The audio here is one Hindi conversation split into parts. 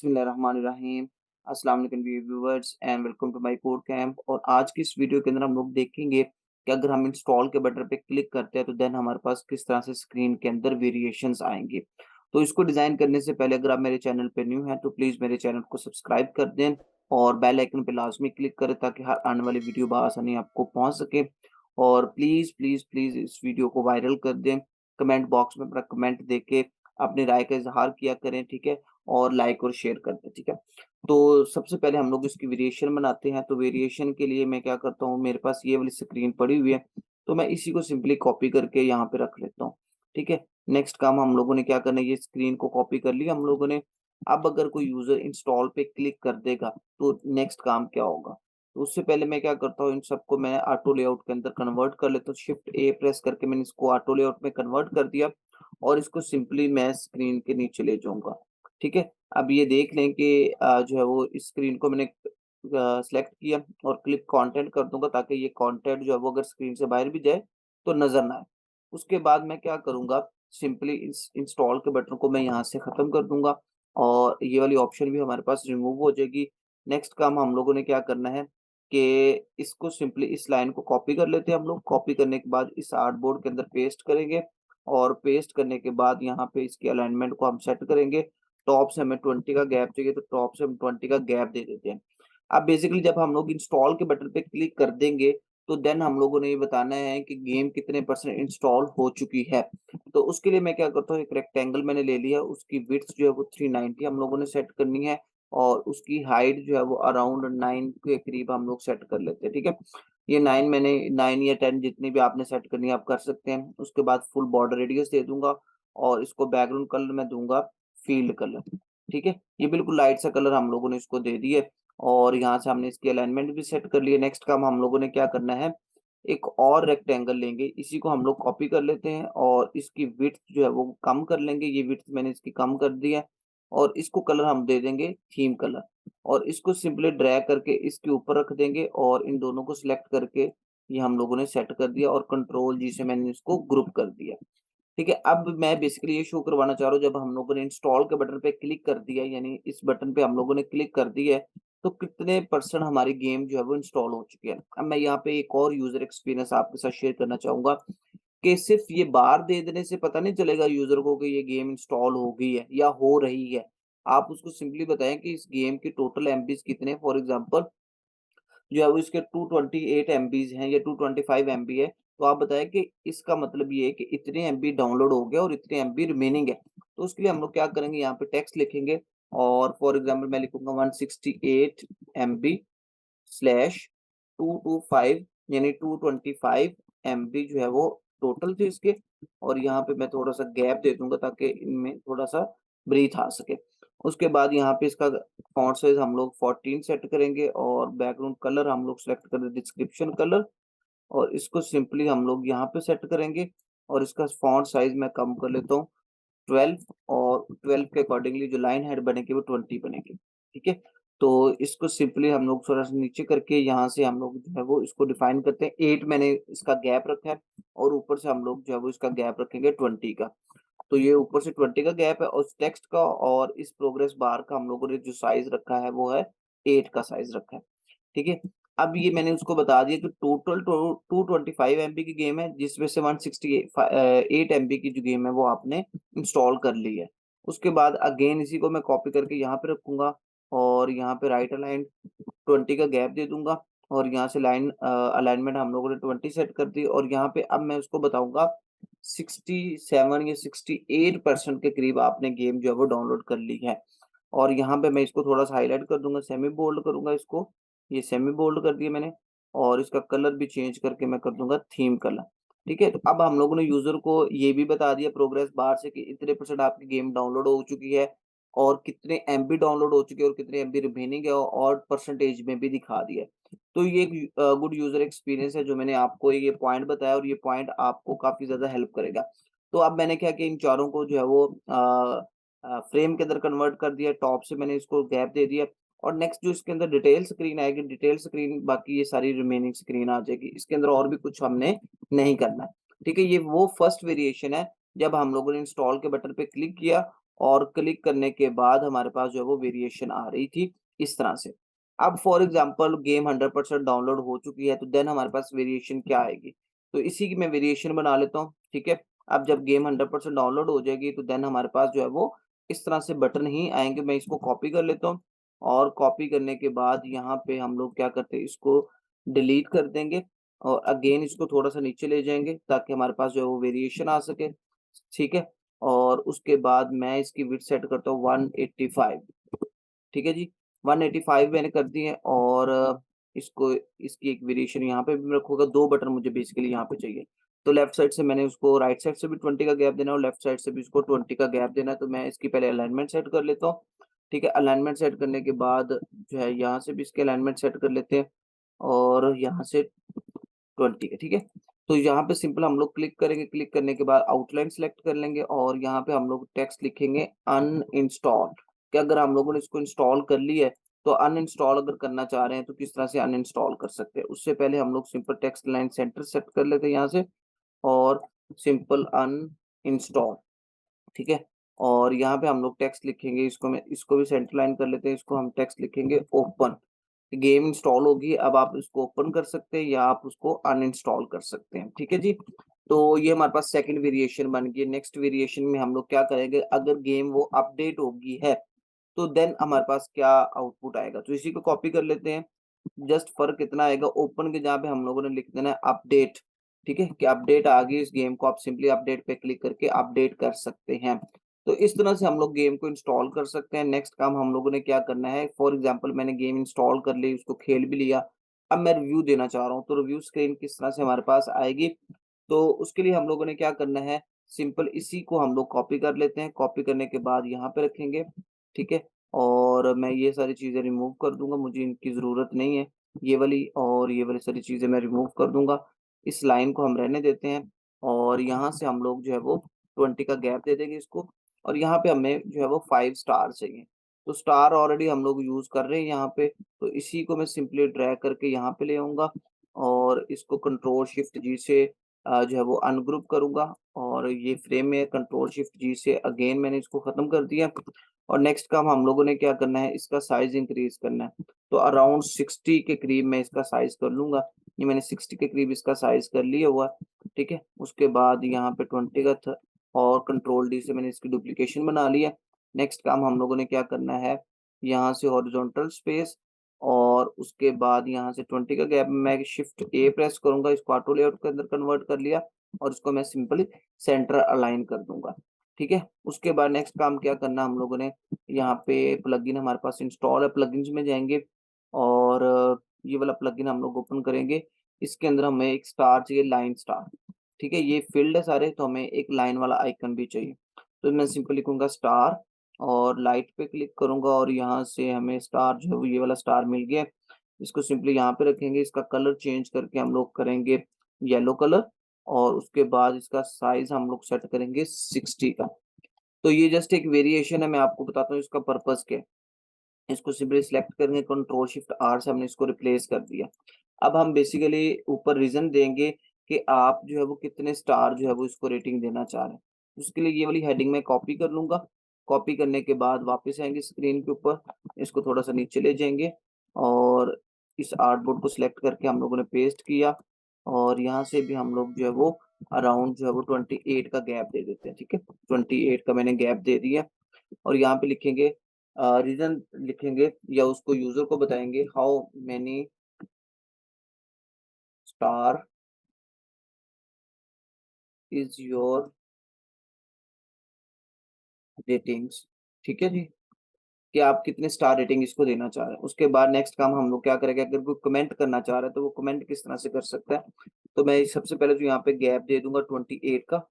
बिस्मिल्लाहिर्रहमानिर्रहीम। अस्सलाम वालेकुम viewers and welcome to my code camp. और आज की इस वीडियो के अंदर हम लोग देखेंगे कि अगर हम इंस्टॉल के बटन पे क्लिक करते हैं तो देन हमारे पास किस तरह से स्क्रीन के अंदर वेरिएशंस आएंगे। तो इसको डिजाइन करने से पहले अगर आप मेरे चैनल पे न्यू हैं तो प्लीज मेरे चैनल को सब्सक्राइब कर दें और बेल आइकन पे लाजमी क्लिक करें ताकि हर आने वाली वीडियो बआसानी आपको पहुंच सके। और प्लीज प्लीज प्लीज इस वीडियो को वायरल कर दें। कमेंट बॉक्स में अपना कमेंट देके अपनी राय का इजहार किया करें, ठीक है। और लाइक और शेयर कर दें, ठीक है। तो सबसे पहले हम लोग इसकी वेरिएशन बनाते हैं। तो वेरिएशन के लिए मैं क्या करता हूँ, मेरे पास ये वाली स्क्रीन पड़ी हुई है, तो मैं इसी को सिंपली कॉपी करके यहाँ पे रख लेता हूँ, ठीक है। नेक्स्ट काम हम लोगों ने क्या करना है, ये स्क्रीन को कॉपी कर लिया हम लोगों ने। अब अगर कोई यूजर इंस्टॉल पे क्लिक कर देगा तो नेक्स्ट काम क्या होगा। तो उससे पहले मैं क्या करता हूँ, इन सबको मैं ऑटो लेआउट के अंदर कन्वर्ट कर लेता हूँ। शिफ्ट ए प्रेस करके मैंने इसको ऑटो लेआउट में कन्वर्ट कर दिया और इसको सिंपली मैं स्क्रीन के नीचे ले जाऊंगा, ठीक है। अब ये देख लें कि जो है वो इस स्क्रीन को मैंने सेलेक्ट किया और क्लिक कंटेंट कर दूंगा ताकि ये कंटेंट जो है वो अगर स्क्रीन से बाहर भी जाए तो नजर ना आए। उसके बाद मैं क्या करूंगा, सिंपली इस इंस्टॉल के बटन को मैं यहाँ से खत्म कर दूंगा और ये वाली ऑप्शन भी हमारे पास रिमूव हो जाएगी। नेक्स्ट काम हम लोगों ने क्या करना है कि इसको सिंपली इस लाइन को कॉपी कर लेते हैं हम लोग। कॉपी करने के बाद इस आर्टबोर्ड के अंदर पेस्ट करेंगे और पेस्ट करने के बाद यहाँ पे इसकी अलाइनमेंट को हम सेट करेंगे। टॉप से हमें 20 का गैप चाहिए तो टॉप से हम 20 का गैप दे देते हैं। अब बेसिकली जब हम लोग इंस्टॉल के बटन पे क्लिक कर देंगे तो देन हम लोगों ने ये बताना है कि गेम कितने परसेंट इंस्टॉल हो चुकी है। तो उसके लिए मैं क्या करता हूँ, एक रेक्टेंगल मैंने ले लिया, उसकी विड्थ जो है वो 390 हम लोगों ने सेट करनी है और उसकी हाइट जो है वो अराउंड 9 के करीब हम लोग सेट कर लेते हैं, ठीक है। ये 9 मैंने 9 या 10 जितनी भी आपने सेट करनी है आप कर सकते हैं। उसके बाद फुल बॉर्डर रेडियस दे दूंगा और इसको बैकग्राउंड कलर में दूंगा फील्ड कलर, ठीक है। ये बिल्कुल लाइट सा कलर हम लोगों ने इसको दे दिए और यहाँ से हमने इसकी अलाइनमेंट भी सेट कर ली है। नेक्स्ट काम हम लोगों ने क्या करना है, एक और रेक्टेंगल लेंगे, इसी को हम लोग कॉपी कर लेते हैं और इसकी विड्थ जो है वो कम कर लेंगे। ये विड्थ मैंने इसकी कम कर दी है और इसको कलर हम दे देंगे थीम कलर और इसको सिंपली ड्रैग करके इसके ऊपर रख देंगे और इन दोनों को सिलेक्ट करके ये हम लोगों ने सेट कर दिया और कंट्रोल जी से मैंने इसको ग्रुप कर दिया, ठीक है। अब मैं बेसिकली ये शो करवाना चाह रहा हूँ, जब हम लोगों ने इंस्टॉल के बटन पे क्लिक कर दिया, यानी इस बटन पे हम लोगों ने क्लिक कर दी है, तो कितने परसेंट हमारी गेम जो है वो इंस्टॉल हो चुकी है। अब मैं यहाँ पे एक और यूजर एक्सपीरियंस आपके साथ शेयर करना चाहूंगा कि सिर्फ ये बार दे देने से पता नहीं चलेगा यूजर को कि ये गेम इंस्टॉल हो गई है या हो रही है। आप उसको सिंपली बताएं कि इस गेम की टोटल एमबीज कितने, फॉर एग्जांपल जो है वो इसके 228 एमबीज हैं या 225 एमबी है, तो आप बताएं कि इसका मतलब ये है कि इतने एमबी डाउनलोड हो गया और इतने एमबी रिमेनिंग है। तो उसके लिए हम लोग क्या करेंगे, यहाँ पे टेक्स्ट लिखेंगे और फॉर एग्जांपल मैं लिखूंगा 168 एमबी स्लैश 225 यानी 225 एमबी जो है वो टोटल थे इसके। और यहाँ पे मैं थोड़ा सा गैप दे दूंगा ताकि इनमें थोड़ा सा ब्रीथ आ सके। उसके बाद यहाँ पे इसका फॉन्ट साइज हम लोग 14 सेट करेंगे और बैकग्राउंड कलर हम लोग सेलेक्ट कर डिस्क्रिप्शन कलर और इसको सिंपली हम लोग यहाँ पे सेट करेंगे और इसका फॉन्ट साइज मैं कम कर लेता हूँ 12 और 12 के अकॉर्डिंगली जो लाइन हेड बनेगी वो 20 बनेगी, ठीक है। तो इसको सिंपली हम लोग थोड़ा सा नीचे करके यहाँ से हम लोग जो है वो इसको डिफाइन करते हैं। 8 मैंने इसका गैप रखा है और ऊपर से हम लोग जो है वो इसका गैप रखेंगे 20 का। तो ये ऊपर से 20 का गैप है और उस टेक्स्ट का और इस प्रोग्रेस बार का हम लोगों ने जो साइज रखा है वो है 8 का साइज रखा है, ठीक है। अब ये मैंने उसको बता दिया कि टोटल 225 एमबी की गेम है जिसमें से 168 एमबी की जो गेम है वो आपने इंस्टॉल कर ली है। उसके बाद अगेन इसी को मैं कॉपी करके यहाँ पे रखूंगा और यहाँ पे राइट अलाइन 20 का गैप दे दूंगा और यहाँ से लाइन अलाइनमेंट हम लोगों ने 20 सेट कर दी और यहाँ पे अब मैं उसको बताऊंगा 67 या 68% के करीब आपने गेम जो है वो डाउनलोड कर ली है। और यहाँ पे मैं इसको थोड़ा सा हाईलाइट कर दूंगा, सेमी बोल्ड करूंगा इसको। ये सेमी बोल्ड कर दिया मैंने और इसका कलर भी चेंज करके मैं कर दूंगा थीम कलर, ठीक है। तो अब हम लोगों ने यूजर को ये भी बता दिया प्रोग्रेस बार से कि इतने परसेंट आपकी गेम डाउनलोड हो चुकी है और कितने एमबी डाउनलोड हो चुके हैं और कितने एमबी रिमेनिंग है और परसेंटेज में भी दिखा दिया है। तो ये एक गुड यूजर एक्सपीरियंस है जो मैंने आपको ये पॉइंट बताया और ये पॉइंट आपको काफी ज्यादा हेल्प करेगा। तो अब मैंने क्या किया, इन चारों को जो है वो फ्रेम के अंदर कन्वर्ट कर दिया। टॉप से मैंने इसको गैप दे दिया और नेक्स्ट जो इसके अंदर डिटेल स्क्रीन आएगी, डिटेल स्क्रीन बाकी ये सारी रिमेनिंग स्क्रीन आ जाएगी। इसके अंदर और भी कुछ हमने नहीं करना है, ठीक है। ये वो फर्स्ट वेरिएशन है जब हम लोगों ने इंस्टॉल के बटन पे क्लिक किया और क्लिक करने के बाद हमारे पास जो है वो वेरिएशन आ रही थी इस तरह से। अब फॉर एग्जांपल गेम 100% डाउनलोड हो चुकी है, तो देन हमारे पास वेरिएशन क्या आएगी? तो इसी की मैं वेरिएशन बना लेता हूँ, ठीक है? अब जब गेम 100% डाउनलोड हो जाएगी, तो देन हमारे पास जो है वो इस तरह से बटन ही आएँगे। मैं इसको कॉपी कर लेता हूँ और कॉपी करने के बाद यहाँ पे हम लोग क्या करते हैं, इसको डिलीट कर देंगे और अगेन इसको थोड़ा-सा नीचे ले जाएँगे ताकि हमारे पास जो है वो वेरिएशन आ सके, ठीक है? और उसके बाद मैं इसकी विड्थ सेट करता हूँ 185, ठीक है जी? 185 मैंने कर दी है और इसको इसकी एक वेरिएशन यहाँ पे भी मैं रखूँगा, 2 बटन मुझे बेसिकली यहाँ पे चाहिए। तो लेफ्ट साइड से मैंने उसको राइट साइड से भी 20 का गैप देना है और लेफ्ट साइड से भी इसको 20 का गैप देना है, तो मैं इसकी पहले अलाइनमेंट सेट कर लेता हूँ, ठीक है? अलाइनमेंट सेट करने के बाद जो है यहाँ से भी इसकी अलाइनमेंट सेट कर लेते हैं और यहाँ से 20 का, ठीक है? तो यहाँ पे सिंपल हम लोग क्लिक करेंगे, क्लिक करने के बाद आउटलाइन सेलेक्ट कर लेंगे और यहाँ पे हम लोग टेक्स्ट लिखेंगे अनइंस्टॉल्ड, कि अगर हम लोगों ने इसको इंस्टॉल कर ली है, तो अनइंस्टॉल अगर करना चाह रहे हैं, तो किस तरह से अनइंस्टॉल कर सकते हैं। उससे पहले हम लोग simple text line centre set कर लेते हैं यहाँ से और सिंपल अनइंस्टॉल, ठीक है? और यहाँ पे हम लोग टेक्स्ट लिखेंगे, इसको भी सेंटर लाइन कर लेते हैं, इसको हम टेक्स्ट लिखेंगे ओपन। गेम इंस्टॉल होगी, अब आप इसको ओपन कर सकते हैं या आप उसको अनइंस्टॉल कर सकते हैं, ठीक है जी? तो ये हमारे पास सेकंड वेरिएशन बन गई है। नेक्स्ट वेरिएशन में हम लोग क्या करेंगे, अगर गेम वो अपडेट होगी है, तो देन हमारे पास क्या आउटपुट आएगा? तो इसी को कॉपी कर लेते हैं। जस्ट फ़र्क इतना आएगा, ओपन के जगह पे हम लोगों ने लिख देना है अपडेट, ठीक है? कि अपडेट आ गई इस गेम को, आप सिंपली अपडेट पे क्लिक करके अपडेट कर सकते हैं। तो इस तरह से हम लोग गेम को इंस्टॉल कर सकते हैं। नेक्स्ट काम हम लोगों ने क्या करना है, फॉर एग्ज़ाम्पल मैंने गेम इंस्टॉल कर ली, उसको खेल भी लिया। अब मैं रिव्यू देना चाह रहा हूँ, तो रिव्यू स्क्रीन किस तरह से हमारे पास आएगी? तो उसके लिए हम लोगों ने क्या करना है, सिंपल इसी को हम लोग कॉपी कर लेते हैं। कॉपी करने के बाद यहाँ पे रखेंगे, ठीक है? और मैं ये सारी चीज़ें रिमूव कर दूँगा, मुझे इनकी ज़रूरत नहीं है। ये वाली और ये वाली सारी चीज़ें मैं रिमूव कर दूँगा। इस लाइन को हम रहने देते हैं और यहाँ से हम लोग जो है वो 20 का गैप दे देंगे इसको और यहाँ पे हमें जो है वो 5 स्टार चाहिए। तो स्टार ऑलरेडी हम लोग यूज़ कर रहे हैं यहाँ पे, तो इसी को मैं सिंपली ड्रैग करके यहाँ पे ले आऊँगा और इसको कंट्रोल शिफ्ट जी से जो है वो अनग्रुप करूँगा और ये फ्रेम में कंट्रोल शिफ्ट जी से अगेन मैंने इसको ख़त्म कर दिया और नेक्स्ट काम हम लोगों ने क्या करना है, इसका साइज़ इंक्रीज़ करना है। तो अराउंड 60 के करीब मैं इसका साइज़ कर लूँगा। ये मैंने 60 के करीब इसका साइज़ कर लिया हुआ है, ठीक है? उसके बाद यहाँ पे 20 का था और कंट्रोल डी से मैंने इसकी डुप्लीकेशन बना लिया। नेक्स्ट काम हम लोगों ने क्या करना है, यहाँ से हॉरिज़ॉन्टल स्पेस और उसके बाद यहाँ से 20 का गैप में मैं शिफ्ट ए प्रेस करूँगा, इसको ऑटो लेआउट के अंदर कन्वर्ट कर लिया और इसको मैं सिंपली सेंटर अलाइन कर दूँगा, ठीक है? उसके बाद नेक्स्ट काम क्या करना हम लोगों ने, यहाँ पे प्लगइन हमारे पास इंस्टॉल है, प्लगइन्स में जाएँगे और ये वाला प्लगइन हम लोग ओपन करेंगे। इसके अंदर हमें एक स्टार चाहिए, लाइन स्टार, ठीक है? ये फ़ील्ड है सारे, तो हमें एक लाइन वाला आइकन भी चाहिए। तो मैं सिंपल लिखूँगा स्टार और लाइट पे क्लिक करूँगा और यहाँ से हमें स्टार जो है वो ये वाला स्टार मिल गया। इसको सिंपली यहाँ पे रखेंगे, इसका कलर चेंज करके हम लोग करेंगे येलो कलर और उसके बाद इसका साइज़ हम लोग सेट करेंगे 60 का। तो ये जस्ट एक वेरिएशन है, मैं आपको बताता हूँ इसका पर्पज़ क्या है। इसको सिंपली सिलेक्ट करेंगे, कंट्रोल शिफ्ट आर से हमने इसको रिप्लेस कर दिया। अब हम बेसिकली ऊपर रीज़न देंगे कि आप जो है वो कितने स्टार जो है वो इसको रेटिंग देना चाह रहे हैं। उसके लिए ये वाली हेडिंग मैं कॉपी कर लूँगा। कॉपी करने के बाद वापस आएँगे स्क्रीन के ऊपर, इसको थोड़ा-सा नीचे ले जाएँगे और इस आर्टबोर्ड को सिलेक्ट करके हम लोगों ने पेस्ट किया और यहाँ से भी हम लोग जो है वो अराउंड जो है वो 28 का गैप दे देते हैं, ठीक है? 28 का मैंने गैप दे दिया और यहाँ पे लिखेंगे रीज़न लिखेंगे या उसको यूज़र को बताएँगे how many star is your ratings, ठीक है जी? कि आप कितने स्टार रेटिंग इसको देना चाह रहे हैं। उसके बाद नेक्स्ट काम हम लोग क्या करेंगे, अगर कोई कमेंट करना चाह रहा है तो वो कमेंट किस तरह से कर सकता है। तो मैं सबसे पहले तो यहाँ पे गैप दे दूँगा 28 का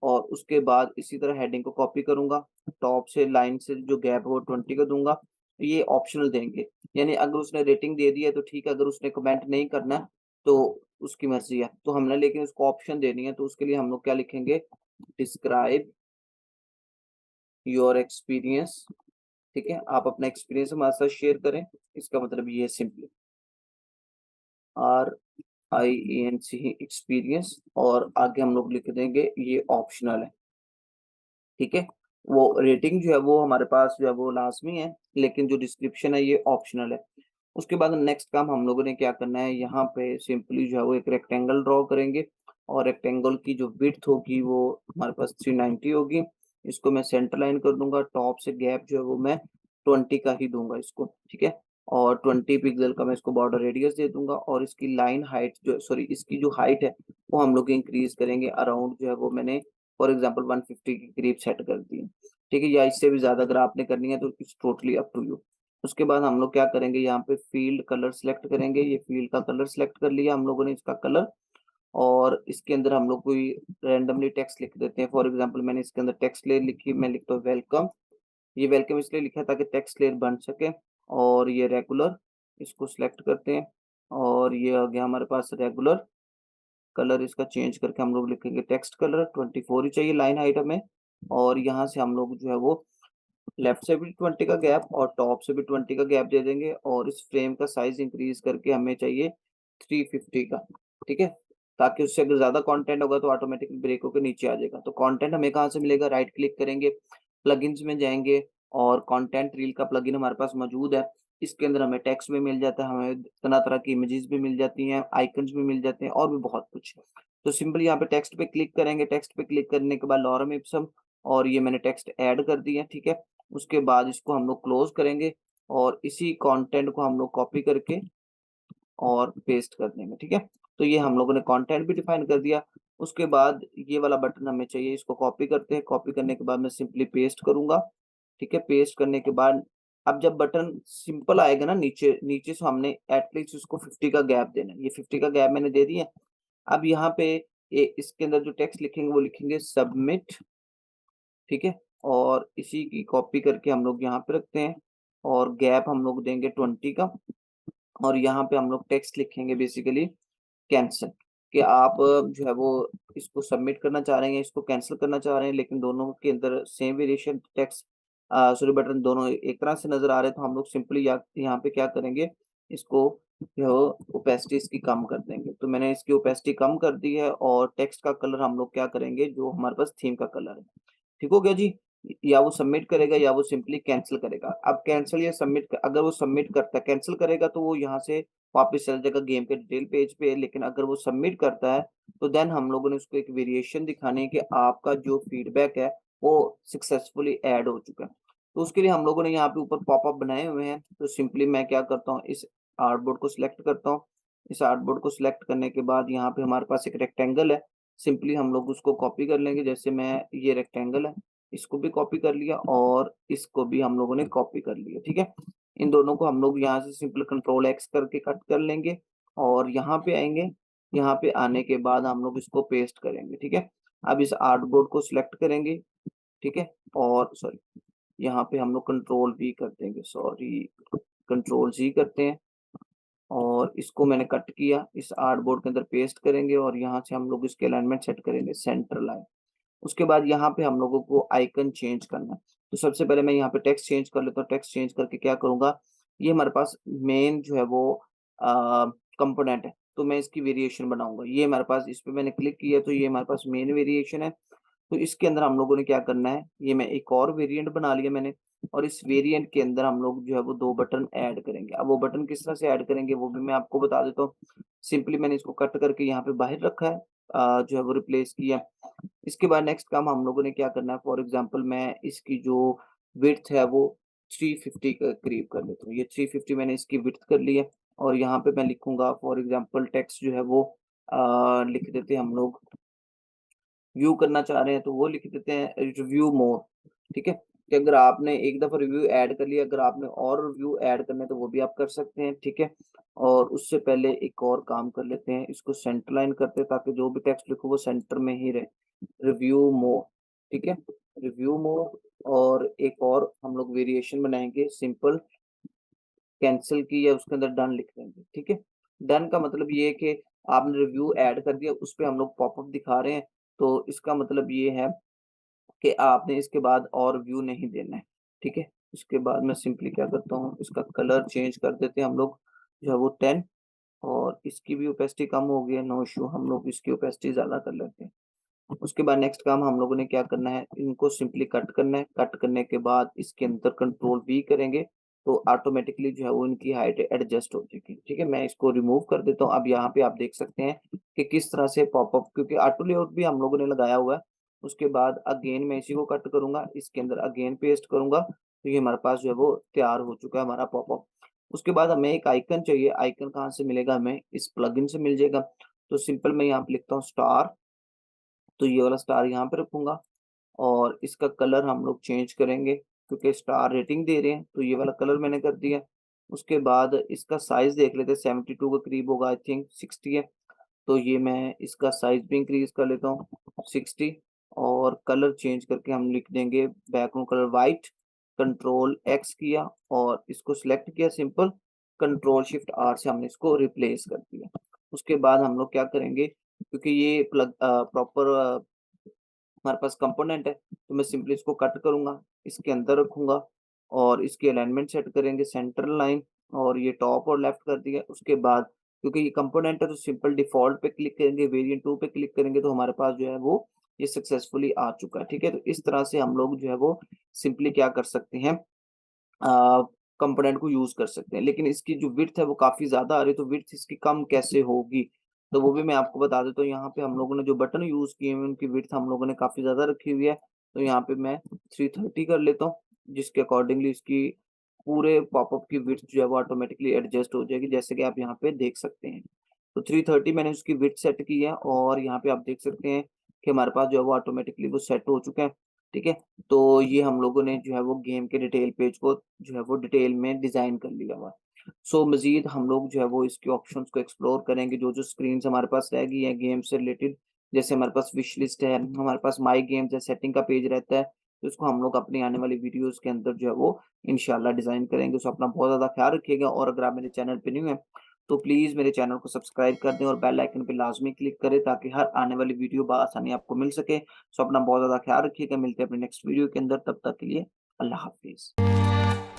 और उसके बाद इसी तरह हेडिंग को कॉपी करूँगा। टॉप से लाइन से जो गैप है वो 20 का दूँगा। तो ये ऑप्शनल देंगे, यानी अगर उसने रेटिंग दे दी है तो ठीक है, अगर उसने कमेंट नहीं करना है तो उसकी मर्ज़ी है। तो हमने लेकिन उसको ऑप्शन देनी है, तो उसके लिए हम लोग क्या लिखेंगे, डिस्क्राइब योर एक्सपीरियंस, ठीक है? आप अपना एक्सपीरियंस हमारे साथ शेयर करें, इसका मतलब ये है सिंपली RIENC एक्सपीरियंस और आगे हम लोग लिख देंगे ये ऑप्शनल है, ठीक है? वो रेटिंग जो है वो हमारे पास जो है वो लाज़मी है, लेकिन जो डिस्क्रिप्शन है ये ऑप्शनल है। उसके बाद नेक्स्ट काम हम लोगों ने क्या करना है, यहाँ पे सिंपली जो है वो एक रेक्टेंगल ड्रॉ करेंगे और रेक्टेंगल की जो विड्थ होगी वो हमारे पास 390 होगी। इसको मैं सेंटर लाइन कर दूँगा, टॉप से गैप जो है वो मैं 20 का ही दूँगा इसको, ठीक है? और 20 पिक्सेल का मैं इसको बॉर्डर रेडियस दे दूँगा और इसकी लाइन हाइट जो सॉरी इसकी जो हाइट है, वो हम लोग इंक्रीज़ करेंगे अराउंड जो है वो मैंने फॉर एग्ज़ाम्पल 150 के करीब सेट कर दी है, ठीक है? या इससे भी ज़्यादा अगर आपने करनी है तो it's totally up to you. उसके बाद हम लोग क्या करेंगे, यहाँ पे फ़ील्ड कलर सेलेक्ट करेंगे, ये फ़ील्ड का कलर सेलेक्ट कर लिया हम लोगों ने इसका कलर और इसके अंदर हम लोग कोई रैंडमली टेक्स्ट लिख देते हैं। फॉर एग्ज़ाम्पल मैंने इसके अंदर टेक्स्ट लेयर लिखी, मैं लिखता हूँ वेलकम। ये वेलकम इसलिए लिखा है ताकि टेक्स्ट लेयर बन सके और ये रेगुलर, इसको सेलेक्ट करते हैं और ये आ गया हमारे पास रेगुलर। कलर इसका चेंज करके हम लोग लिखेंगे टेक्स्ट कलर 24 ही चाहिए लाइन हाइट हमें और यहाँ से हम लोग जो है वो लेफ्ट से भी 20 का गैप और टॉप से भी 20 का गैप दे देंगे और इस फ्रेम का साइज़ इंक्रीज़ करके हमें चाहिए 350 का, ठीक है? ताकि उससे अगर ज़्यादा कंटेंट होगा तो ऑटोमेटिकली ब्रेक होके नीचे आ जाएगा। तो कंटेंट हमें कहाँ से मिलेगा? राइट क्लिक करेंगे, प्लगइन्स में जाएँगे और कंटेंट रील का प्लगइन हमारे पास मौजूद है। इसके अंदर हमें टेक्स्ट भी मिल जाता है, हमें तरह-तरह की इमेजेस भी मिल जाती हैं, आइकन्स भी मिल जाते हैं और भी बहुत कुछ। तो सिंपली यहाँ पे टेक्स्ट पे क्लिक करेंगे, टेक्स्ट पे क्लिक करने के बाद लॉरम इप्सम और ये मैंने टेक्स्ट ऐड कर दिया, ठीक है? उसके बाद इसको हम लोग क्लोज़ करेंगे और इसी कंटेंट को हम लोग कॉपी करके और पेस्ट कर देंगे, ठीक है? तो ये हम लोगों ने कंटेंट भी डिफाइन कर दिया। उसके बाद ये वाला बटन हमें चाहिए, इसको कॉपी करते हैं, कॉपी करने के बाद मैं सिंपली पेस्ट करूँगा, ठीक है? पेस्ट करने के बाद अब जब बटन सिंपल आएगा ना नीचे नीचे से हमने एटलीस्ट उसको 50 का गैप देना है। ये 50 का गैप मैंने दे दिया। अब यहाँ पे इसके अंदर जो टेक्स्ट लिखेंगे वो लिखेंगे सबमिट, ठीक है? और इसी की कॉपी करके हम लोग यहाँ पे रखते हैं और गैप हम लोग देंगे 20 का और यहाँ पे हम लोग टेक्स्ट लिखेंगे बेसिकली कैंसल कि आप जो है वो इसको सबमिट करना चाह रहे हैं, इसको कैंसल करना चाह रहे हैं, लेकिन दोनों के अंदर same variation text sorry button दोनों एक तरह से नज़र आ रहे हैं, तो हम लोग सिंपली यहाँ पे क्या करेंगे, इसको जो है ओपेसिटी इसकी कम कर देंगे। तो मैंने इसकी ओपेसिटी कम कर दी है और टेक्स्ट का कलर हम लोग क्या करेंगे, जो हमारे पास थीम का कलर है। ठीक हो गया जी? या वो सबमिट करेगा या वो सिंपली कैंसल करेगा। अब कैंसल या सबमिट अगर वो सबमिट करता है कैंसल करेगा तो वो यहाँ से वापस चला जाएगा गेम के डिटेल पेज पे, लेकिन अगर वो सबमिट करता है, तो देन हम लोगों ने उसको एक वेरिएशन दिखानी है कि आपका जो फीडबैक है, वो सक्सेसफुली ऐड हो चुका है। तो उसके लिए हम लोगों ने यहाँ पे ऊपर पॉपअप बनाए हुए हैं, तो सिंपली मैं क्या करता हूँ, इस आर्टबोर्ड को सिलेक्ट करता हूँ। इस आर्टबोर्ड को सिलेक्ट करने के बाद यहाँ पे हमारे पास एक रेक्टेंगल है, सिंपली हम लोग उसको कॉपी कर लेंगे। जैसे मैं ये रेक्टेंगल है, इसको भी कॉपी कर लिया और इसको भी हम लोगों ने कॉपी कर लिया, ठीक है? इन दोनों को हम लोग यहाँ से सिंपल कंट्रोल एक्स करके कट कर लेंगे और यहाँ पे आएँगे, यहाँ पे आने के बाद हम लोग इसको पेस्ट करेंगे, ठीक है? अब इस आर्टबोर्ड को सिलेक्ट करेंगे, ठीक है? और सॉरी यहाँ पे हम लोग कंट्रोल वी कर देंगे, सॉरी कंट्रोल जी करते हैं और इसको मैंने कट किया, इस आर्टबोर्ड के अंदर पेस्ट करेंगे और यहाँ से हम लोग इसकी अलाइनमेंट सेट करेंगे सेंटर लाइन। उसके बाद यहाँ पे हम लोगों को आइकन चेंज करना है। तो सबसे पहले मैं यहाँ पे टेक्स्ट चेंज कर लेता हूँ, टेक्स्ट चेंज करके क्या करूँगा, ये हमारे पास मेन जो है वो कंपोनेंट है, तो मैं इसकी वेरिएशन बनाऊँगा। ये हमारे पास इस पे मैंने क्लिक किया तो ये हमारे पास मेन वेरिएशन है। तो इसके अंदर हम लोगों ने क्या करना है, ये मैं एक और वेरिएंट बना लिया मैंने और इस वेरिएंट के अंदर हम लोग जो है वो 2 बटन ऐड करेंगे। अब वो बटन किस तरह से ऐड करेंगे वो भी मैं आपको बता देता हूँ। सिंपली मैंने इसको कट करके यहाँ पे बाहर रखा है, जो है वो रिप्लेस किया। इसके बाद नेक्स्ट काम हम लोगों ने क्या करना है, फॉर एग्ज़ाम्पल मैं इसकी जो विड्थ है वो 350 के करीब कर लेता हूँ। ये 350 मैंने इसकी विड्थ कर ली है और यहाँ पे मैं लिखूँगा फॉर एग्ज़ाम्पल टेक्स्ट जो है वो लिख देते हैं हम लोग, व्यू करना चाह रहे हैं तो वो लिख देते हैं रिव्यू मोर, ठीक है? कि अगर आपने एक दफ़ा रिव्यू ऐड कर लिया, अगर आपने और रिव्यू ऐड करने हैं तो वो भी आप कर सकते हैं, ठीक है? और उससे पहले एक और काम कर लेते हैं, इसको सेंटर लाइन करते हैं ताकि जो भी टेक्स्ट लिखो वो सेंटर में ही रहे। रिव्यू मोर, ठीक है? रिव्यू मोर और एक और हम लोग वेरिएशन बनाएँगे सिंपल कैंसल की या उसके अंदर डन लिख देंगे, ठीक है? डन का मतलब ये है कि आपने रिव्यू ऐड कर दिया, उसपे हम लोग पॉपअप दिखा रहे हैं, तो इसका मतलब ये है कि आपने इसके बाद और व्यू नहीं देना है, ठीक है? इसके बाद मैं सिंपली क्या करता हूँ, इसका कलर चेंज कर देते हैं हम लोग, जो है वो 10 और इसकी भी ओपेसिटी कम हो गई है, नो इश्यू, हम लोग इसकी ओपेसिटी ज़्यादा कर लेते हैं। उसके बाद नेक्स्ट काम हम लोगों ने क्या करना है, इनको सिंपली कट करना है। कट करने के बाद इसके अंदर कंट्रोल वी करेंगे तो ऑटोमेटिकली जो है वो इनकी हाइट एडजस्ट हो जाएगी। ठीक है, मैं इसको रिमूव कर देता हूँ। अब यहाँ पे आप देख सकते हैं कि किस तरह से पॉपअप, क्योंकि ऑटो लेआउट भी हम लोगों ने लगाया हुआ है। उसके बाद अगेन मैं इसी को कट करूंगा, इसके अंदर अगेन पेस्ट करूंगा, तो ये हमारे पास जो है वो तैयार हो चुका है हमारा पॉपअप। उसके बाद हमें एक आइकन चाहिए। आइकन कहाँ से मिलेगा, हमें इस प्लगइन से मिल जाएगा। तो सिंपल मैं यहाँ पे लिखता हूँ स्टार, तो ये वाला स्टार यहाँ पे रखूंगा और इसका कलर हम लोग चेंज करेंगे क्योंकि स्टार रेटिंग दे रहे हैं, तो ये वाला कलर मैंने कर दिया। उसके बाद इसका साइज देख लेते हैं, 72 के करीब होगा, आई थिंक 60 है, तो ये मैं इसका साइज भी इंक्रीज कर लेता हूँ 60। और कलर चेंज करके हम लिख देंगे background colour white. Control x किया और इसको सिलेक्ट किया, सिंपल कंट्रोल शिफ्ट आर से हमने इसको रिप्लेस कर दिया। उसके बाद हम लोग क्या करेंगे, क्योंकि ये प्लग प्रॉपर हमारे पास कंपोनेंट है, तो मैं सिंपली इसको कट करूँगा, इसके अंदर रखूँगा और इसकी अलाइनमेंट सेट करेंगे सेंटर लाइन, और ये टॉप और लेफ्ट कर दिया। उसके बाद क्योंकि ये कंपोनेंट है तो सिंपल डिफ़ॉल्ट पे क्लिक करेंगे, वेरिएंट 2 पे क्लिक करेंगे तो हमारे पास जो है वो ये सक्सेसफुली आ चुका है। ठीक है? तो इस तरह से हम लोग जो है वो सिंपली क्या कर सकते हैं, कंपोनेंट को यूज़ कर सकते हैं। लेकिन इसकी जो विड्थ है वो काफ़ी ज़्यादा आ रही है, तो विड्थ इसकी कम कैसे होगी? तो वो भी मैं आपको बता देता हूँ। यहाँ पे हम लोगों ने जो बटन यूज़ किए हुए हैं उनकी विड्थ हम लोगों ने काफ़ी ज़्यादा रखी हुई है। तो यहाँ पे मैं 330 कर लेता हूँ, जिसके अकॉर्डिंगली इसकी पूरे पॉपअप की विड्थ जो है वो ऑटोमेटिकली एडजस्ट हो जाएगी, जैसे कि आप यहाँ पे देख सकते हैं। तो 330 मैंने उसकी विड्थ सेट की है और यहाँ पे आप देख सकते हैं कि हमारे पास जो है वो ऑटोमेटिकली वो सेट हो चुका है। ठीक है? तो ये हम लोगों ने जो है वो गेम के डिटेल पेज को जो है वो डिटेल में डिज़ाइन कर लिया हुआ है। सो मज़ीद हम लोग जो है वो इसके ऑप्शंस को एक्सप्लोर करेंगे, जो-जो स्क्रीन्स हमारे पास रह गई हैं गेम से रिलेटेड। जैसे हमारे पास विश लिस्ट है, हमारे पास माय गेम्स है, सेटिंग का पेज रहता है, तो इसको हम लोग अपनी आने वाली वीडियोज़ के अंदर जो है वो इंशाल्लाह डिज़ाइन करेंगे। सो अपना बहुत ज़्यादा ख़्याल रखिएगा और अगर आप मेरे चैनल पे न्यू हैं, तो प्लीज़ मेरे चैनल को सब्सक्राइब कर दें और बेल आइकन पे लाज़मी क्लिक करें ताकि हर आने वाली वीडियो बआसानी आपको मिल सके। सो अपना बहुत ज़्यादा ख़्याल रखिएगा, मिलते हैं अपने नेक्स्ट वीडियो के अंदर, तब तक के लिए अल्लाह हाफ़िज़।